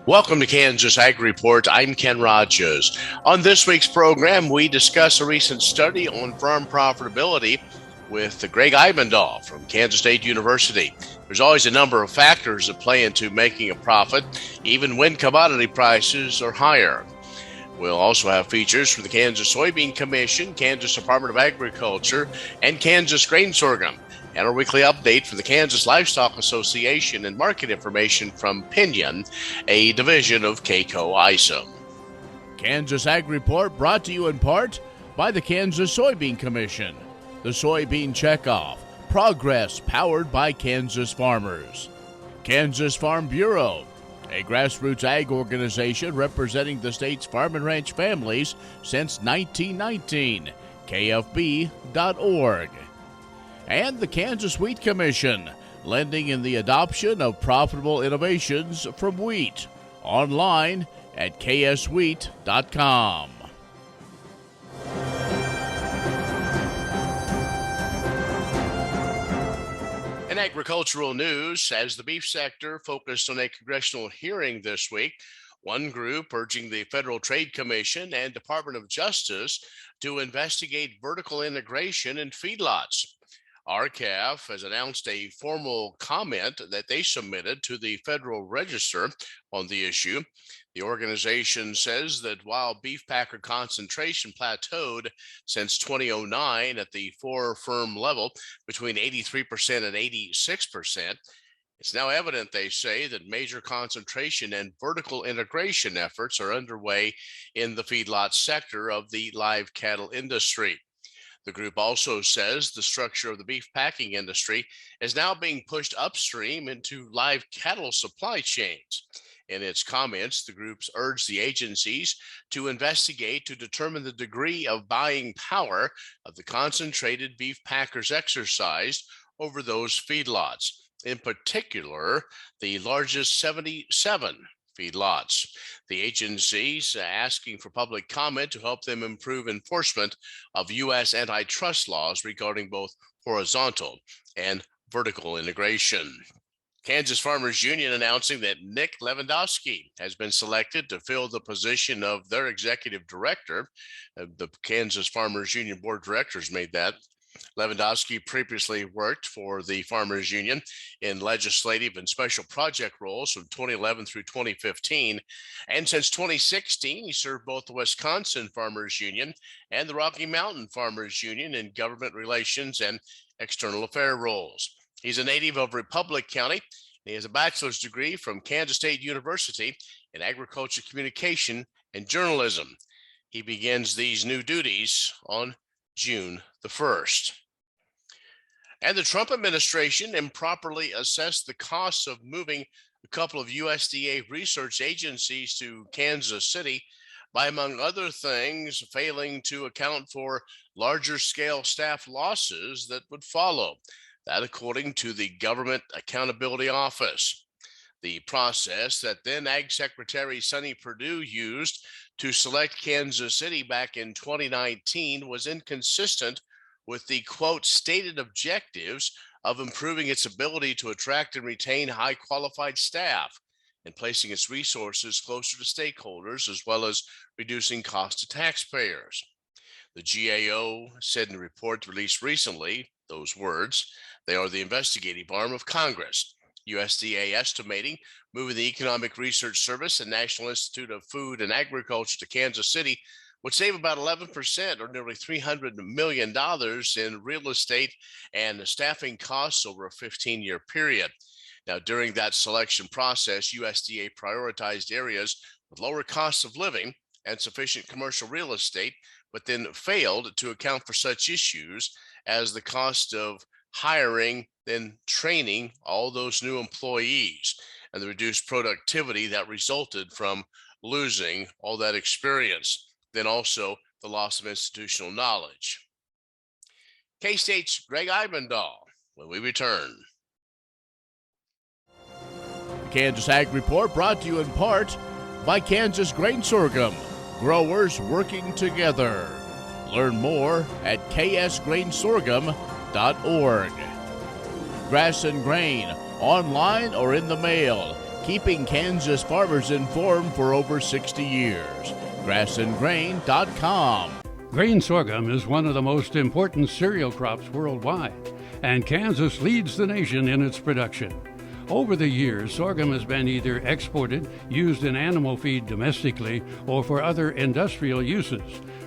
Welcome to Kansas Ag Report. I'm Ken Rogers. On this week's program, we discuss a recent study on farm profitability with Greg Ibendahl from Kansas State University. There's always a number of factors that play into making a profit, even when commodity prices are higher. We'll also have features from the Kansas Soybean Commission, Kansas Department of Agriculture, and Kansas Grain Sorghum, and our weekly update from the Kansas Livestock Association and market information from Pinion, a division of K-Coe Isom. Kansas Ag Report brought to you in part by the Kansas Soybean Commission, the Soybean Checkoff, progress powered by Kansas farmers, Kansas Farm Bureau, a grassroots ag organization representing the state's farm and ranch families since 1919, kfb.org. And the Kansas Wheat Commission, lending in the adoption of profitable innovations from wheat, online at kswheat.com. In agricultural news, as the beef sector focused on a congressional hearing this week, one group urging the Federal Trade Commission and Department of Justice to investigate vertical integration in feedlots. RCAF has announced a formal comment that they submitted to the Federal Register on the issue. The organization says that while beef packer concentration plateaued since 2009 at the four firm level between 83% and 86%, it's now evident, they say, that major concentration and vertical integration efforts are underway in the feedlot sector of the live cattle industry. The group also says the structure of the beef packing industry is now being pushed upstream into live cattle supply chains. In its comments, the groups urged the agencies to investigate to determine the degree of buying power of the concentrated beef packers exercised over those feedlots, in particular, the largest 77 feedlots. The agencies asking for public comment to help them improve enforcement of U.S. antitrust laws regarding both horizontal and vertical integration. Kansas Farmers Union announcing that Nick Lewandowski has been selected to fill the position of their executive director. The Kansas Farmers Union Board of Directors made that. Lewandowski previously worked for the Farmers Union in legislative and special project roles from 2011 through 2015. And since 2016, he served both the Wisconsin Farmers Union and the Rocky Mountain Farmers Union in government relations and external affairs roles. He's a native of Republic County. He has a bachelor's degree from Kansas State University in agriculture communication and journalism. He begins these new duties on June the 1st. And the Trump administration improperly assessed the costs of moving a couple of USDA research agencies to Kansas City by, among other things, failing to account for larger scale staff losses that would follow. That according to the Government Accountability Office. The process that then Ag Secretary Sonny Perdue used to select Kansas City back in 2019 was inconsistent with the, quote, stated objectives of improving its ability to attract and retain high qualified staff and placing its resources closer to stakeholders, as well as reducing costs to taxpayers. The GAO said in a report released recently, those words, they are the investigative arm of Congress. USDA estimating moving the Economic Research Service and National Institute of Food and Agriculture to Kansas City would save about 11% or nearly $300 million in real estate and staffing costs over a 15-year period. Now, during that selection process, USDA prioritized areas with lower costs of living and sufficient commercial real estate, but then failed to account for such issues as the cost of hiring, then training all those new employees, and the reduced productivity that resulted from losing all that experience, then also the loss of institutional knowledge. K-State's Greg Ibendahl when we return. The Kansas Ag Report brought to you in part by Kansas Grain Sorghum, growers working together. Learn more at ksgrainsorghum.org. Grass and Grain, online or in the mail, keeping Kansas farmers informed for over 60 years. Grassandgrain.com. Grain sorghum is one of the most important cereal crops worldwide, and Kansas leads the nation in its production. Over the years, sorghum has been either exported, used in animal feed domestically, or for other industrial uses.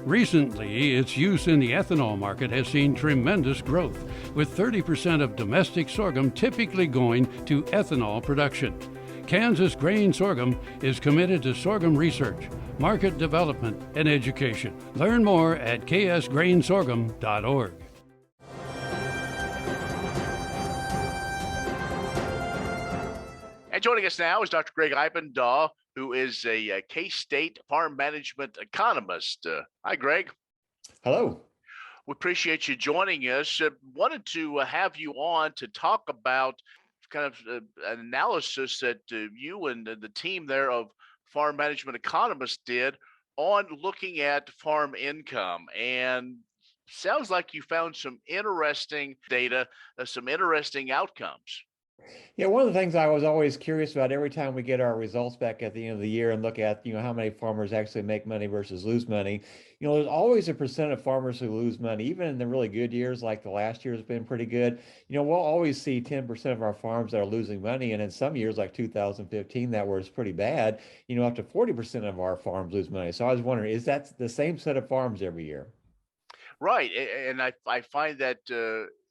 Recently, its use in the ethanol market has seen tremendous growth, with 30% of domestic sorghum typically going to ethanol production. Kansas Grain Sorghum is committed to sorghum research, market development, and education. Learn more at ksgrainsorghum.org. And joining us now is Dr. Greg Ibendahl, who is a K-State farm management economist. Hi, Greg. Hello. We appreciate you joining us. Wanted to have you on to talk about kind of an analysis that you and the team there of farm management economists did on looking at farm income. And sounds like you found some interesting data, some interesting outcomes. Yeah, one of the things I was always curious about every time we get our results back at the end of the year and look at, how many farmers actually make money versus lose money, there's always a percent of farmers who lose money, even in the really good years, like the last year has been pretty good. We'll always see 10% of our farms that are losing money. And in some years, like 2015, that was pretty bad, up to 40% of our farms lose money. So I was wondering, is that the same set of farms every year? Right. And I find that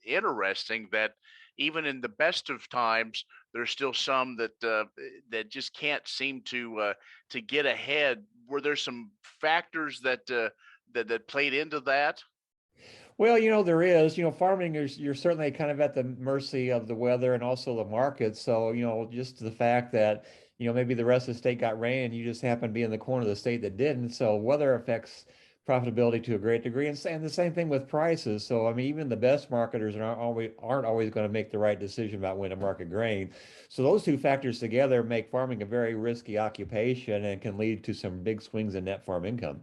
interesting that even in the best of times, there's still some that just can't seem to get ahead. Were there some factors that played into that? Well, there is, farming, you're certainly kind of at the mercy of the weather and also the market. So, just the fact that, maybe the rest of the state got rain and you just happen to be in the corner of the state that didn't. So weather affects profitability to a great degree, and the same thing with prices. So, even the best marketers aren't always going to make the right decision about when to market grain. So those two factors together make farming a very risky occupation and can lead to some big swings in net farm income.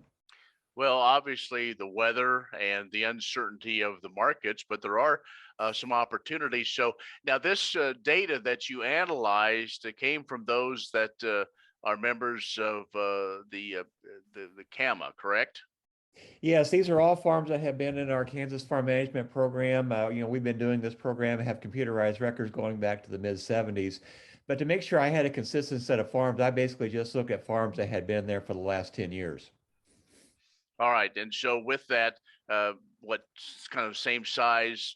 Well, obviously the weather and the uncertainty of the markets, but there are some opportunities. So now this data that you analyzed came from those that are members of the CAMA, correct? Yes, these are all farms that have been in our Kansas Farm Management Program. We've been doing this program and have computerized records going back to the mid-'70s. But to make sure I had a consistent set of farms, I basically just looked at farms that had been there for the last 10 years. All right. And so with that, what kind of same size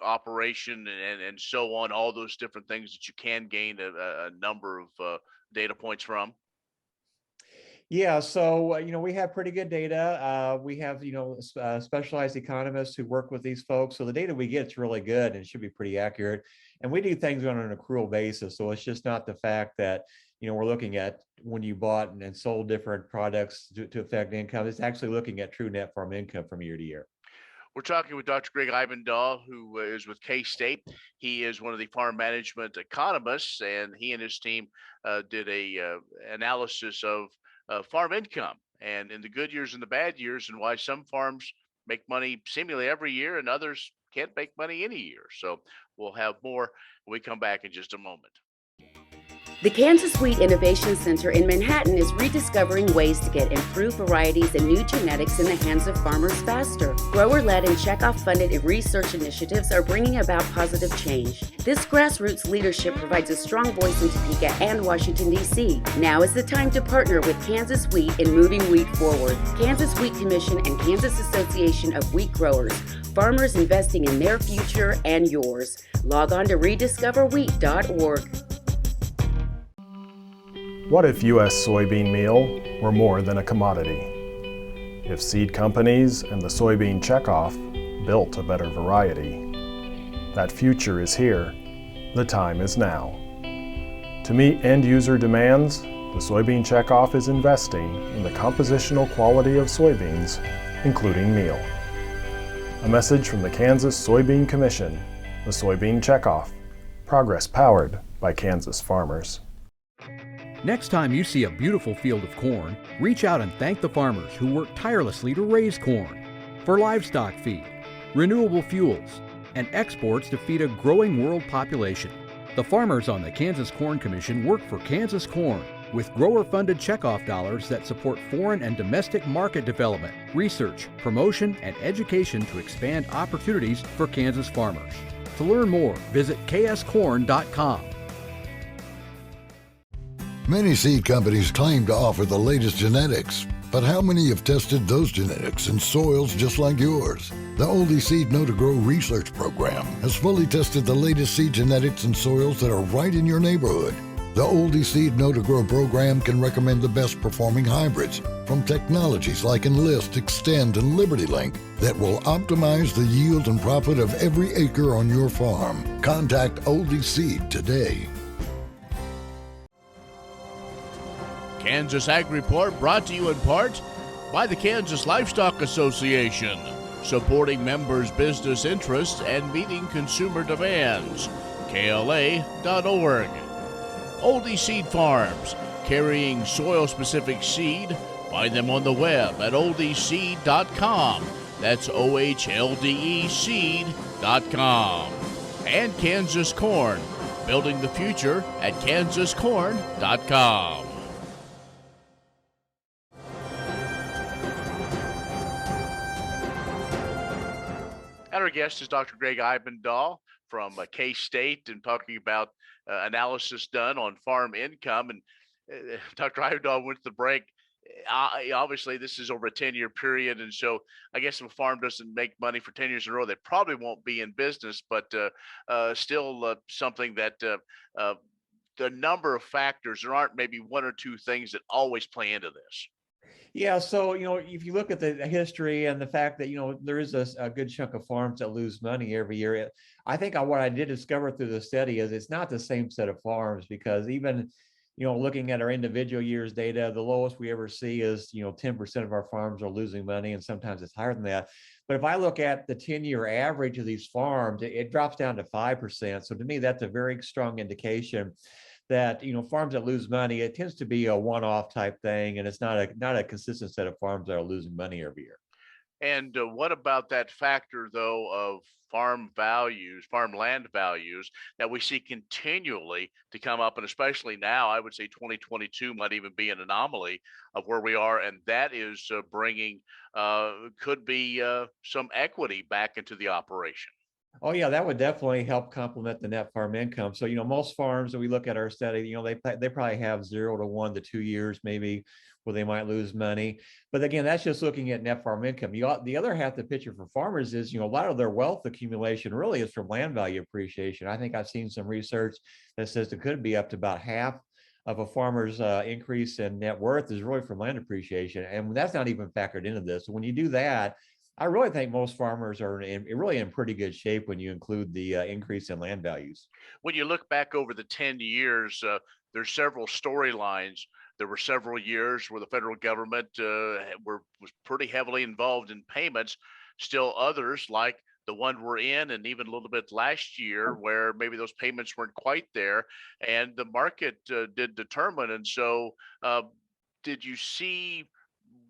operation and so on, all those different things that you can gain a number of data points from? Yeah, so we have pretty good data. We have specialized economists who work with these folks, so the data we get is really good and should be pretty accurate. And we do things on an accrual basis, so it's just not the fact that we're looking at when you bought and sold different products to affect income. It's actually looking at true net farm income from year to year. We're talking with Dr. Greg Ibendahl, who is with K-State. He is one of the farm management economists, and he and his team did a analysis of farm income and in the good years and the bad years, and why some farms make money seemingly every year and others can't make money any year. So we'll have more when we come back in just a moment. The Kansas Wheat Innovation Center in Manhattan is rediscovering ways to get improved varieties and new genetics in the hands of farmers faster. Grower-led and checkoff-funded research initiatives are bringing about positive change. This grassroots leadership provides a strong voice in Topeka and Washington, D.C. Now is the time to partner with Kansas Wheat in moving wheat forward. Kansas Wheat Commission and Kansas Association of Wheat Growers. Farmers investing in their future and yours. Log on to rediscoverwheat.org. What if U.S. soybean meal were more than a commodity? If seed companies and the soybean checkoff built a better variety? That future is here. The time is now. To meet end-user demands, the soybean checkoff is investing in the compositional quality of soybeans, including meal. A message from the Kansas Soybean Commission, the soybean checkoff, progress powered by Kansas farmers. Next time you see a beautiful field of corn, reach out and thank the farmers who work tirelessly to raise corn for livestock feed, renewable fuels, and exports to feed a growing world population. The farmers on the Kansas Corn Commission work for Kansas Corn with grower-funded checkoff dollars that support foreign and domestic market development, research, promotion, and education to expand opportunities for Kansas farmers. To learn more, visit kscorn.com. Many seed companies claim to offer the latest genetics, but how many have tested those genetics in soils just like yours? The Oldie Seed Know to Grow research program has fully tested the latest seed genetics in soils that are right in your neighborhood. The Oldie Seed Know to Grow program can recommend the best performing hybrids from technologies like Enlist, Extend, and LibertyLink that will optimize the yield and profit of every acre on your farm. Contact Oldie Seed today. Kansas Ag Report brought to you in part by the Kansas Livestock Association, supporting members' business interests and meeting consumer demands. KLA.org. Oldie Seed Farms, carrying soil-specific seed. Find them on the web at oldieseed.com. That's OHLDE seed.com. And Kansas Corn, building the future at kansascorn.com. And our guest is Dr. Greg Ibendahl from K-State, and talking about analysis done on farm income. And Dr. Ibendahl went to the break. Obviously, this is over a 10-year period, and so I guess if a farm doesn't make money for 10 years in a row, they probably won't be in business, but still something that the number of factors, there aren't maybe one or two things that always play into this. Yeah, so, if you look at the history and the fact that, there is a good chunk of farms that lose money every year, I think what I did discover through the study is it's not the same set of farms, because even, looking at our individual years data, the lowest we ever see is, 10% of our farms are losing money, and sometimes it's higher than that. But if I look at the 10-year average of these farms, it drops down to 5%. So to me, that's a very strong indication that farms that lose money, it tends to be a one-off type thing, and it's not a consistent set of farms that are losing money every year. And what about that factor, though, of farmland values that we see continually to come up, and especially now, I would say 2022 might even be an anomaly of where we are, and that is bringing could be some equity back into the operation. Oh yeah, that would definitely help complement the net farm income. So, most farms that we look at our study, they probably have 0 to 1 to 2 years maybe where they might lose money. But again, that's just looking at net farm income. The other half of the picture for farmers is, a lot of their wealth accumulation really is from land value appreciation. I think I've seen some research that says it could be up to about half of a farmer's increase in net worth is really from land appreciation. And that's not even factored into this. So when you do that, I really think most farmers are really in pretty good shape when you include the increase in land values. When you look back over the 10 years, there's several storylines. There were several years where the federal government was pretty heavily involved in payments. Still others, like the one we're in, and even a little bit last year, where maybe those payments weren't quite there, and the market did determine. And so did you see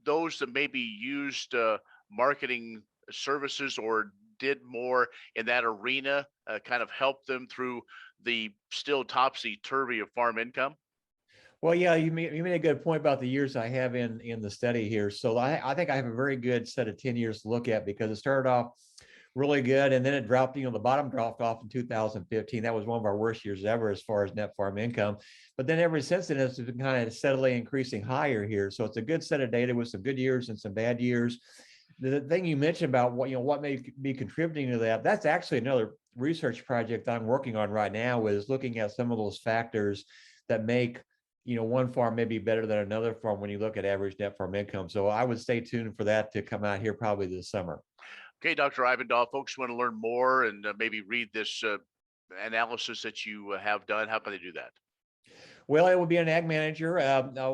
those that maybe used marketing services or did more in that arena kind of help them through the still topsy-turvy of farm income? Well, yeah, you made a good point about the years I have in the study here. So I think I have a very good set of 10 years to look at, because it started off really good, and then it dropped, the bottom dropped off in 2015. That was one of our worst years ever as far as net farm income. But then ever since then, it's been kind of steadily increasing higher here. So it's a good set of data with some good years and some bad years. The thing you mentioned about what may be contributing to that, that's actually another research project I'm working on right now, is looking at some of those factors that make one farm may be better than another farm when you look at average net farm income. So I would stay tuned for that to come out here probably this summer. Okay, Dr. Ibendahl, folks want to learn more and maybe read this analysis that you have done. How can they do that? Well, it would be an ag manager.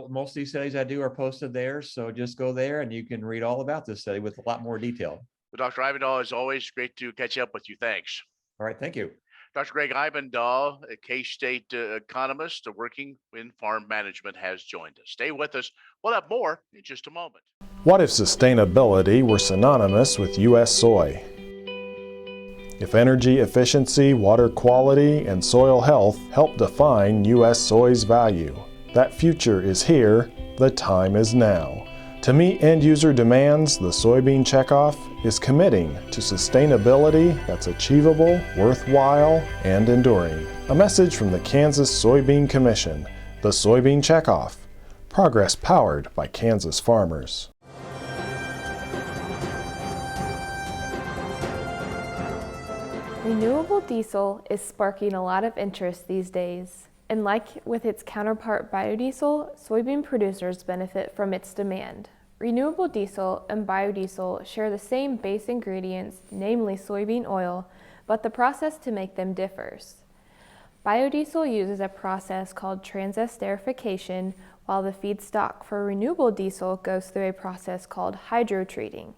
Most of these studies I do are posted there. So just go there and you can read all about this study with a lot more detail. Well, Dr. Ibendahl, as always, great to catch up with you. Thanks. All right. Thank you. Dr. Greg Ibendahl, a K-State economist working in farm management, has joined us. Stay with us. We'll have more in just a moment. What if sustainability were synonymous with U.S. soy? If energy efficiency, water quality, and soil health help define U.S. soy's value, that future is here, the time is now. To meet end-user demands, the Soybean Checkoff is committing to sustainability that's achievable, worthwhile, and enduring. A message from the Kansas Soybean Commission, the Soybean Checkoff, progress powered by Kansas farmers. Renewable diesel is sparking a lot of interest these days, and like with its counterpart biodiesel, soybean producers benefit from its demand. Renewable diesel and biodiesel share the same base ingredients, namely soybean oil, but the process to make them differs. Biodiesel uses a process called transesterification, while the feedstock for renewable diesel goes through a process called hydrotreating.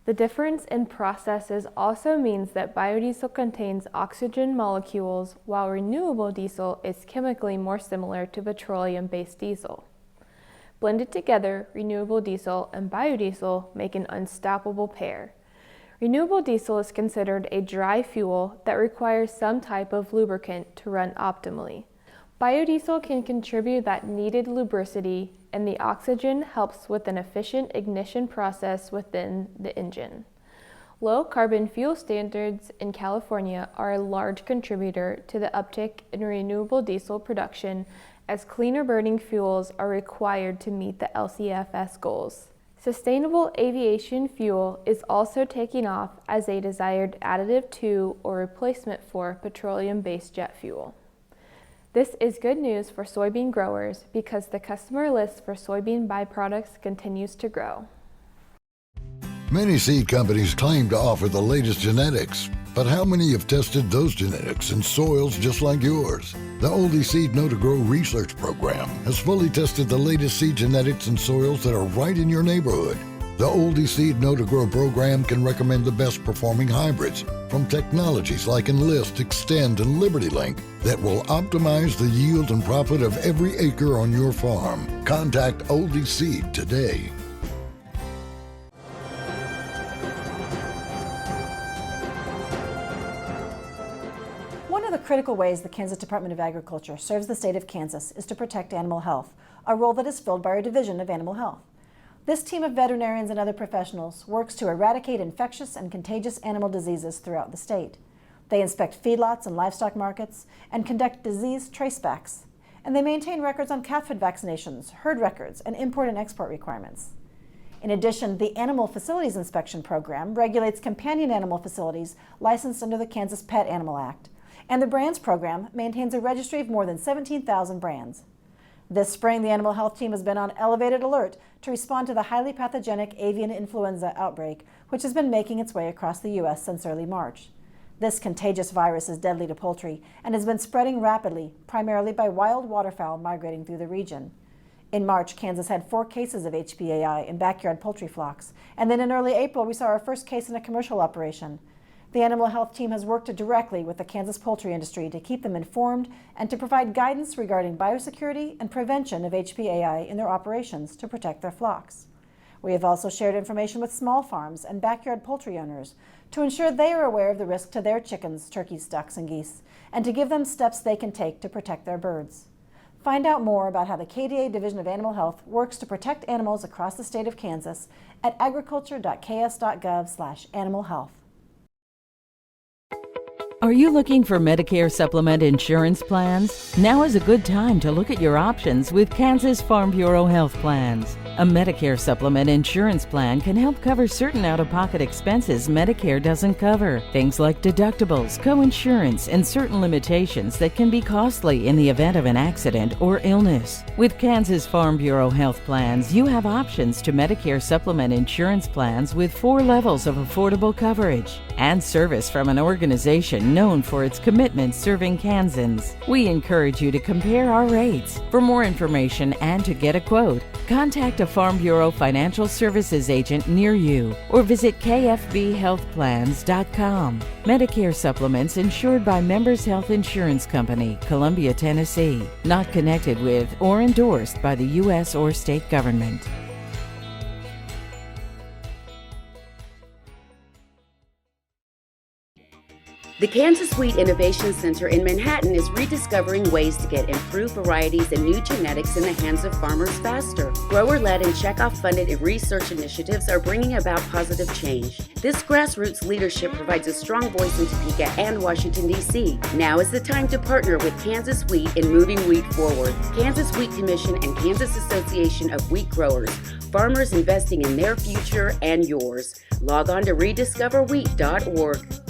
The difference in processes also means that biodiesel contains oxygen molecules, while renewable diesel is chemically more similar to petroleum-based diesel. Blended together, renewable diesel and biodiesel make an unstoppable pair. Renewable diesel is considered a dry fuel that requires some type of lubricant to run optimally. Biodiesel can contribute that needed lubricity, and the oxygen helps with an efficient ignition process within the engine. Low carbon fuel standards in California are a large contributor to the uptick in renewable diesel production, as cleaner burning fuels are required to meet the LCFS goals. Sustainable aviation fuel is also taking off as a desired additive to or replacement for petroleum-based jet fuel. This is good news for soybean growers because the customer list for soybean byproducts continues to grow. Many seed companies claim to offer the latest genetics, but how many have tested those genetics in soils just like yours? The Oldie Seed Know to Grow research program has fully tested the latest seed genetics in soils that are right in your neighborhood. The Oldie Seed Know to Grow program can recommend the best performing hybrids from technologies like Enlist, Extend, and Liberty Link that will optimize the yield and profit of every acre on your farm. Contact Oldie Seed today. One of the critical ways the Kansas Department of Agriculture serves the state of Kansas is to protect animal health, a role that is filled by our Division of Animal Health. This team of veterinarians and other professionals works to eradicate infectious and contagious animal diseases throughout the state. They inspect feedlots and livestock markets and conduct disease tracebacks. And they maintain records on cat foot vaccinations, herd records, and import and export requirements. In addition, the Animal Facilities Inspection Program regulates companion animal facilities licensed under the Kansas Pet Animal Act. And the Brands Program maintains a registry of more than 17,000 brands. This spring, the Animal Health team has been on elevated alert to respond to the highly pathogenic avian influenza outbreak, which has been making its way across the U.S. since early March. This contagious virus is deadly to poultry and has been spreading rapidly, primarily by wild waterfowl migrating through the region. In March, Kansas had 4 cases of HPAI in backyard poultry flocks, and then in early April, we saw our first case in a commercial operation. The Animal Health team has worked directly with the Kansas poultry industry to keep them informed and to provide guidance regarding biosecurity and prevention of HPAI in their operations to protect their flocks. We have also shared information with small farms and backyard poultry owners to ensure they are aware of the risk to their chickens, turkeys, ducks, and geese, and to give them steps they can take to protect their birds. Find out more about how the KDA Division of Animal Health works to protect animals across the state of Kansas at agriculture.ks.gov/animalhealth. Are you looking for Medicare supplement insurance plans? Now is a good time to look at your options with Kansas Farm Bureau Health Plans. A Medicare supplement insurance plan can help cover certain out-of-pocket expenses Medicare doesn't cover. Things like deductibles, co-insurance, and certain limitations that can be costly in the event of an accident or illness. With Kansas Farm Bureau Health Plans, you have options to Medicare supplement insurance plans with 4 levels of affordable coverage and service from an organization known for its commitment serving Kansans. We encourage you to compare our rates. For more information and to get a quote, contact a Farm Bureau Financial Services agent near you or visit kfbhealthplans.com. Medicare supplements insured by Members Health Insurance Company, Columbia, Tennessee. Not connected with or endorsed by the U.S. or state government. The Kansas Wheat Innovation Center in Manhattan is rediscovering ways to get improved varieties and new genetics in the hands of farmers faster. Grower-led and checkoff-funded research initiatives are bringing about positive change. This grassroots leadership provides a strong voice in Topeka and Washington, D.C. Now is the time to partner with Kansas Wheat in moving wheat forward. Kansas Wheat Commission and Kansas Association of Wheat Growers. Farmers investing in their future and yours. Log on to rediscoverwheat.org.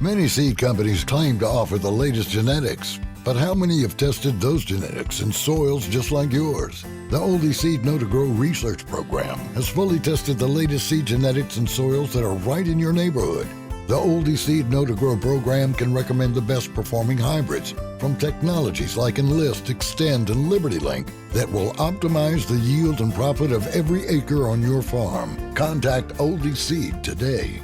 Many seed companies claim to offer the latest genetics, but how many have tested those genetics in soils just like yours? The Oldie Seed Know to Grow research program has fully tested the latest seed genetics in soils that are right in your neighborhood. The Oldie Seed Know to Grow program can recommend the best performing hybrids from technologies like Enlist, Extend, and LibertyLink that will optimize the yield and profit of every acre on your farm. Contact Oldie Seed today.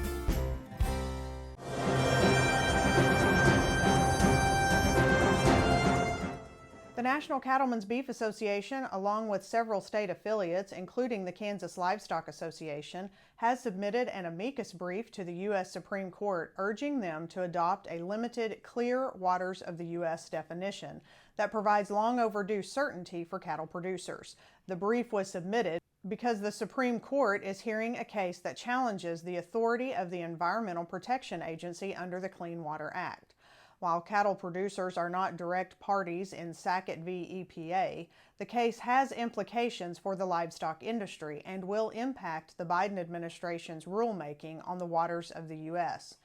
The National Cattlemen's Beef Association, along with several state affiliates, including the Kansas Livestock Association, has submitted an amicus brief to the U.S. Supreme Court urging them to adopt a limited clear waters of the U.S. definition that provides long overdue certainty for cattle producers. The brief was submitted because the Supreme Court is hearing a case that challenges the authority of the Environmental Protection Agency under the Clean Water Act. While cattle producers are not direct parties in Sackett v. EPA, the case has implications for the livestock industry and will impact the Biden administration's rulemaking on the waters of the U.S.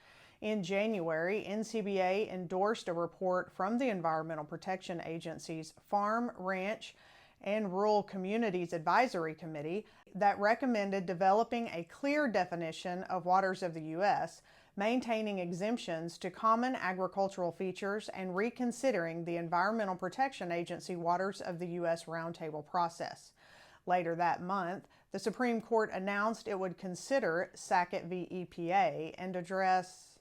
In January, NCBA endorsed a report from the Environmental Protection Agency's Farm, Ranch, and Rural Communities Advisory Committee that recommended developing a clear definition of waters of the U.S., maintaining exemptions to common agricultural features, and reconsidering the Environmental Protection Agency Waters of the U.S. Roundtable process. Later that month, the Supreme Court announced it would consider Sackett v. EPA and address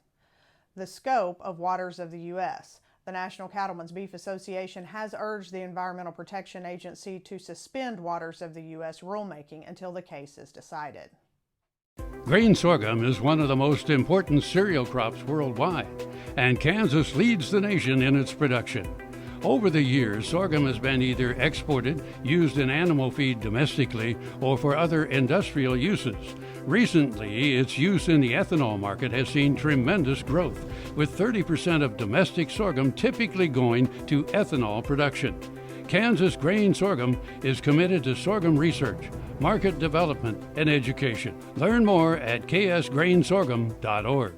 the scope of waters of the U.S. The National Cattlemen's Beef Association has urged the Environmental Protection Agency to suspend waters of the U.S. rulemaking until the case is decided. Grain sorghum is one of the most important cereal crops worldwide, and Kansas leads the nation in its production. Over the years, sorghum has been either exported, used in animal feed domestically, or for other industrial uses. Recently, its use in the ethanol market has seen tremendous growth, with 30% of domestic sorghum typically going to ethanol production. Kansas Grain Sorghum is committed to sorghum research, market development, and education. Learn more at ksgrainsorghum.org.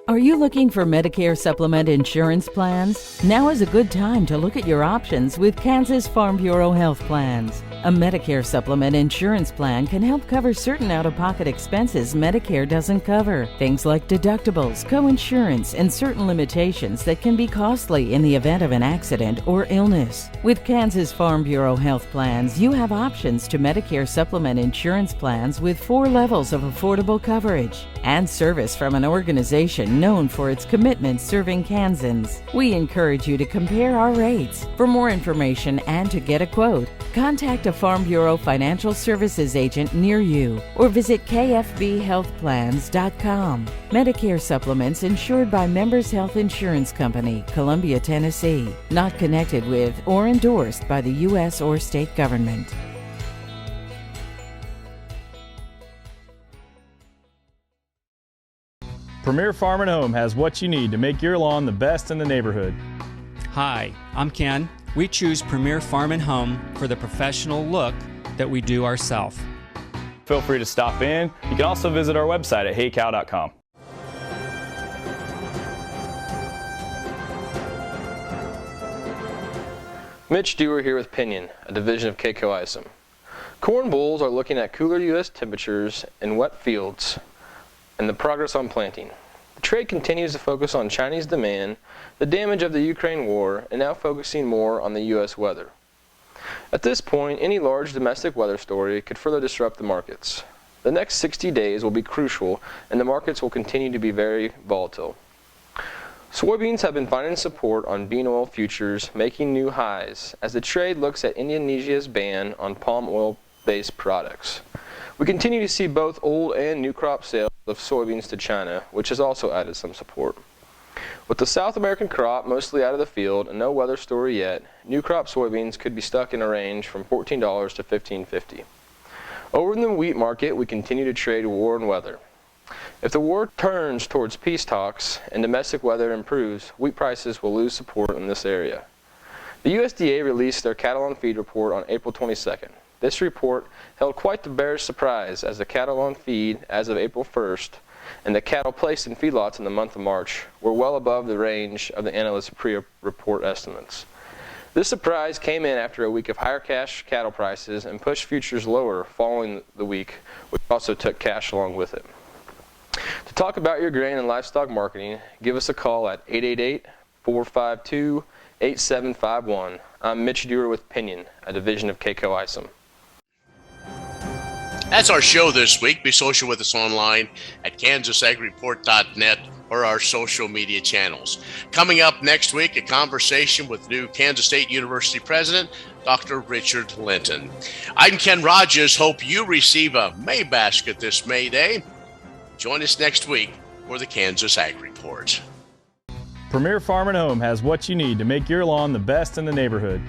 Are you looking for Medicare supplement insurance plans? Now is a good time to look at your options with Kansas Farm Bureau Health Plans. A Medicare supplement insurance plan can help cover certain out-of-pocket expenses Medicare doesn't cover. Things like deductibles, co-insurance, and certain limitations that can be costly in the event of an accident or illness. With Kansas Farm Bureau Health Plans, you have options to Medicare supplement insurance plans with 4 levels of affordable coverage and service from an organization known for its commitment serving Kansans. We encourage you to compare our rates. For more information and to get a quote, contact a Farm Bureau Financial Services agent near you or visit kfbhealthplans.com. Medicare supplements insured by Members Health Insurance Company, Columbia, Tennessee. Not connected with or endorsed by the U.S. or state government. Premier Farm and Home has what you need to make your lawn the best in the neighborhood. Hi, I'm Ken. We choose Premier Farm and Home for the professional look that we do ourselves. Feel free to stop in. You can also visit our website at heycow.com. Mitch Dewar here with Pinion, a division of K-Coe Isom. Corn bulls are looking at cooler U.S. temperatures in wet fields and the progress on planting. The trade continues to focus on Chinese demand, the damage of the Ukraine war, and now focusing more on the U.S. weather. At this point, any large domestic weather story could further disrupt the markets. The next 60 days will be crucial, and the markets will continue to be very volatile. Soybeans have been finding support on bean oil futures, making new highs, as the trade looks at Indonesia's ban on palm oil-based products. We continue to see both old and new crop sales of soybeans to China, which has also added some support. With the South American crop mostly out of the field and no weather story yet, new crop soybeans could be stuck in a range from $14 to $15.50. Over in the wheat market, we continue to trade war and weather. If the war turns towards peace talks and domestic weather improves, wheat prices will lose support in this area. The USDA released their cattle on feed report on April 22nd. This report held quite the bearish surprise, as the cattle on feed as of April 1st and the cattle placed in feedlots in the month of March were well above the range of the analysts' pre-report estimates. This surprise came in after a week of higher cash cattle prices and pushed futures lower following the week, which also took cash along with it. To talk about your grain and livestock marketing, give us a call at 888-452-8751. I'm Mitch Dewar with Pinion, a division of K-Coe Isom. That's our show this week. Be social with us online at kansasagreport.net or our social media channels. Coming up next week, a conversation with new Kansas State University President, Dr. Richard Linton. I'm Ken Rogers. Hope you receive a May basket this May Day. Join us next week for the Kansas Ag Report. Premier Farm and Home has what you need to make your lawn the best in the neighborhood.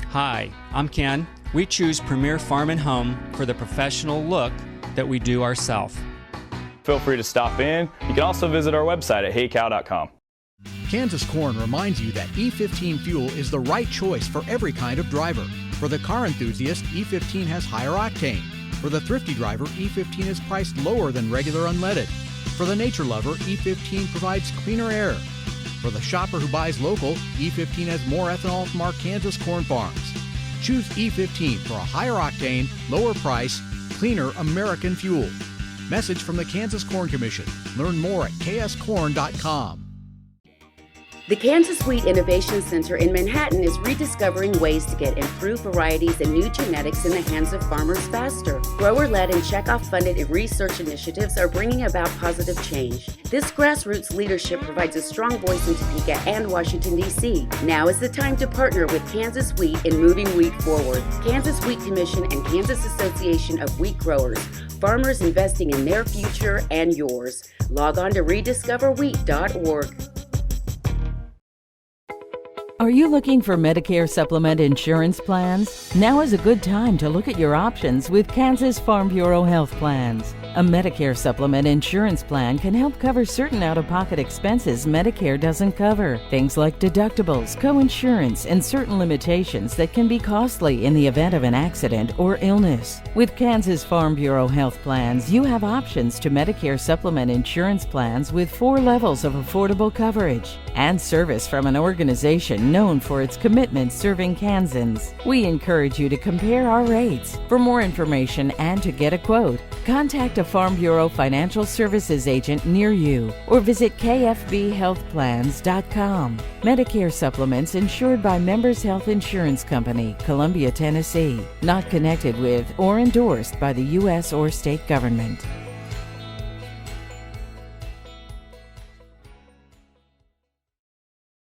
Hi, I'm Ken. We choose Premier Farm and Home for the professional look that we do ourselves. Feel free to stop in. You can also visit our website at heycow.com. Kansas Corn reminds you that E15 fuel is the right choice for every kind of driver. For the car enthusiast, E15 has higher octane. For the thrifty driver, E15 is priced lower than regular unleaded. For the nature lover, E15 provides cleaner air. For the shopper who buys local, E15 has more ethanol from our Kansas corn farms. Choose E15 for a higher octane, lower price, cleaner American fuel. Message from the Kansas Corn Commission. Learn more at kscorn.com. The Kansas Wheat Innovation Center in Manhattan is rediscovering ways to get improved varieties and new genetics in the hands of farmers faster. Grower-led and checkoff-funded research initiatives are bringing about positive change. This grassroots leadership provides a strong voice in Topeka and Washington, D.C. Now is the time to partner with Kansas Wheat in moving wheat forward. Kansas Wheat Commission and Kansas Association of Wheat Growers. Farmers investing in their future and yours. Log on to rediscoverwheat.org. Are you looking for Medicare supplement insurance plans? Now is a good time to look at your options with Kansas Farm Bureau Health Plans. A Medicare supplement insurance plan can help cover certain out-of-pocket expenses Medicare doesn't cover. Things like deductibles, coinsurance, and certain limitations that can be costly in the event of an accident or illness. With Kansas Farm Bureau Health Plans, you have options to Medicare supplement insurance plans with 4 levels of affordable coverage and service from an organization known for its commitment serving Kansans. We encourage you to compare our rates. For more information and to get a quote, contact a Farm Bureau Financial Services agent near you or visit kfbhealthplans.com. Medicare supplements insured by Members Health Insurance Company, Columbia, Tennessee. Not connected with or endorsed by the U.S. or state government.